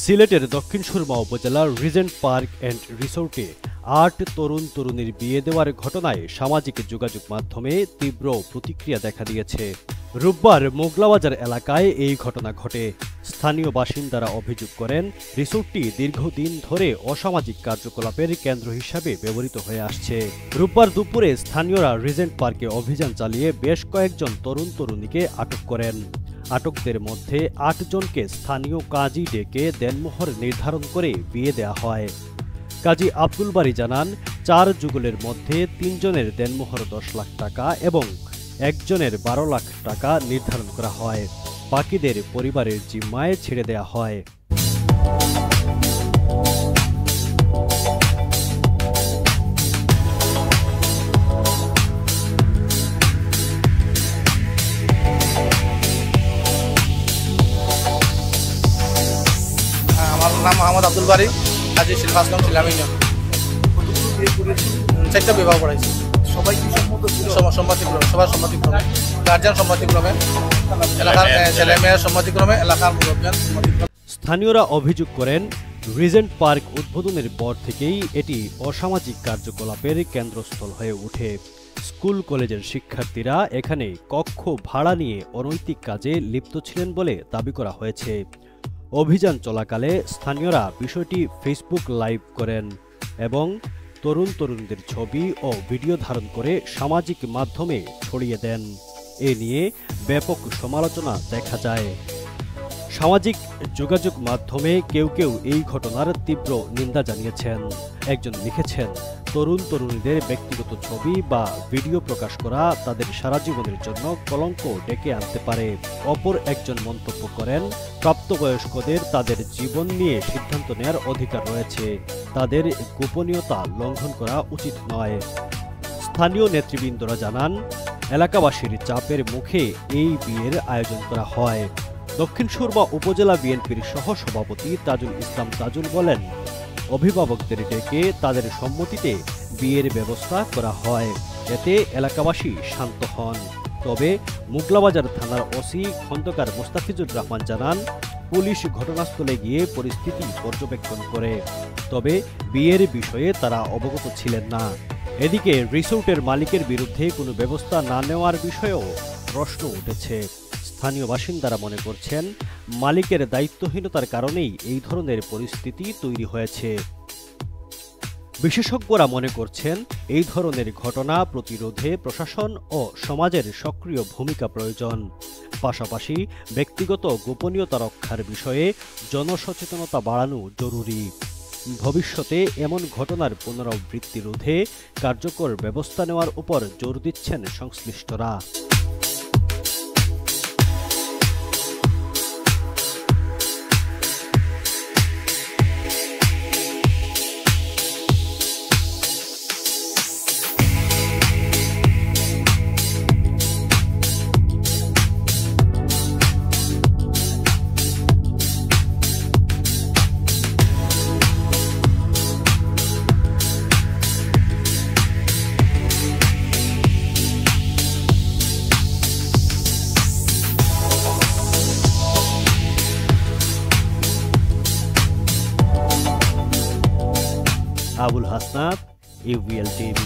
সিলেটের দক্ষিণ সুরমা উপজেলার Regent park and রিসোর্টে ৮ তরুণীর বিয়ে দেওয়ার ঘটনায় সামাজিক যোগাযোগ মাধ্যমে তীব্র প্রতিক্রিয়া দেখা দিয়েছে। রোববার মোগলাবাজার এলাকায় এই ঘটনা ঘটে। স্থানীয় বাসিন্দারা অভিযোগ করেন, রিসোর্টটি দীর্ঘদিন ধরে অসামাজিক কার্যকলাপের কেন্দ্র হিসাবে ব্যবহৃত হয়ে আসছে। রোববার দুপুরে স্থানীয়রা রিজেন্ট পার্কে অভিযান চালিয়ে বেশ কয়েকজন তরুণীকে আটক করেন। আটকদের মধ্যে ৮ জনকে স্থানীয় কাজী ডেকে দেনমোহর নির্ধারণ করে বিয়ে দেয়া হয়। কাজী আব্দুল বারী জানান, ৪ যুগলের মধ্যে ৩ জনের দেনমোহর ১০ লাখ টাকা এবং একজনের ১২ লাখ টাকা নির্ধারণ করা হয়। বাকিদের পরিবারের জিম্মায় ছেড়ে দেয়া হয়। আমার নাম মোহাম্মদ আব্দুল বারী, কাজী শিল্প আসলাম ছিলাম। 4টা বিবাহ করাইছি। সবাই কি সম্মতিক্রমে, সবার সম্মতিক্রমে, গার্জিয়ান সম্মতিক্রমে, এলাকার ছেলে মেয়ের সম্মতিক্রমে, এলাকার মুরব্বিয়ান সম্মতিক্রমে। স্থানীয়রা অভিযোগ করেন, রিজেন্ট পার্ক উদ্বোধনের পর থেকেই এটি অসামাজিক কার্যকলাপের কেন্দ্রস্থল হয়ে ওঠে। স্কুল কলেজের শিক্ষার্থীরা এখানে কক্ষ ভাড়া নিয়ে অনৈতিক কাজে লিপ্ত ছিলেন বলে দাবি করা হয়েছে। অভিযান চলাকালে স্থানীয়রা বিষয়টি ফেসবুক লাইভ করেন এবং তরুণীদের ছবি ও ভিডিও ধারণ করে সামাজিক মাধ্যমে ছড়িয়ে দেন। এ নিয়ে ব্যাপক সমালোচনা দেখা যায়। সামাজিক যোগাযোগ মাধ্যমে কেউ এই ঘটনার তীব্র নিন্দা জানিয়েছেন। একজন লিখেছেন, তরুণীদের ব্যক্তিগত ছবি বা ভিডিও প্রকাশ করা তাদের সারা জীবনের জন্য কলঙ্ক ডেকে আনতে পারে। অপর একজন মন্তব্য করেন, প্রাপ্তবয়স্কদের তাদের জীবন নিয়ে সিদ্ধান্ত নেওয়ার অধিকার রয়েছে, তাদের গোপনীয়তা লঙ্ঘন করা উচিত নয়। স্থানীয় নেতৃবৃন্দরা জানান, এলাকাবাসীর চাপের মুখে এই বিয়ের আয়োজন করা হয়। দক্ষিণ সুরমা উপজেলা বিএনপির সহ-সভাপতি তাজুল ইসলাম তাজুল বলেন, অভিভাবকদের ডেকে তাদের সম্মতিতে বিয়ের ব্যবস্থা করা হয়, এতে এলাকাবাসী শান্ত হন। তবে মোগলাবাজার থানার ওসি খন্দকার মোস্তাফিজুর রহমান জানান, পুলিশ ঘটনাস্থলে গিয়ে পরিস্থিতি পর্যবেক্ষণ করে, তবে বিয়ের বিষয়ে তারা অবগত ছিলেন না। এদিকে রিসোর্টের মালিকের বিরুদ্ধে কোনো ব্যবস্থা না নেওয়ার বিষয়েও প্রশ্ন উঠেছে। স্থানীয় বাসিন্দারা মনে করছেন, মালিকের দায়িত্বহীনতার কারণেই এই ধরনের পরিস্থিতি তৈরি হয়েছে। বিশেষজ্ঞরা মনে করছেন, এই ধরনের ঘটনা প্রতিরোধে প্রশাসন ও সমাজের সক্রিয় ভূমিকা প্রয়োজন। পাশাপাশি ব্যক্তিগত গোপনীয়তা রক্ষার বিষয়ে জনসচেতনতা বাড়ানো জরুরি। ভবিষ্যতে এমন ঘটনার পুনরাবৃত্তি রোধে কার্যকর ব্যবস্থা নেওয়ার উপর জোর দিচ্ছেন সংশ্লিষ্টরা। Abul Hasnat, UBL TV।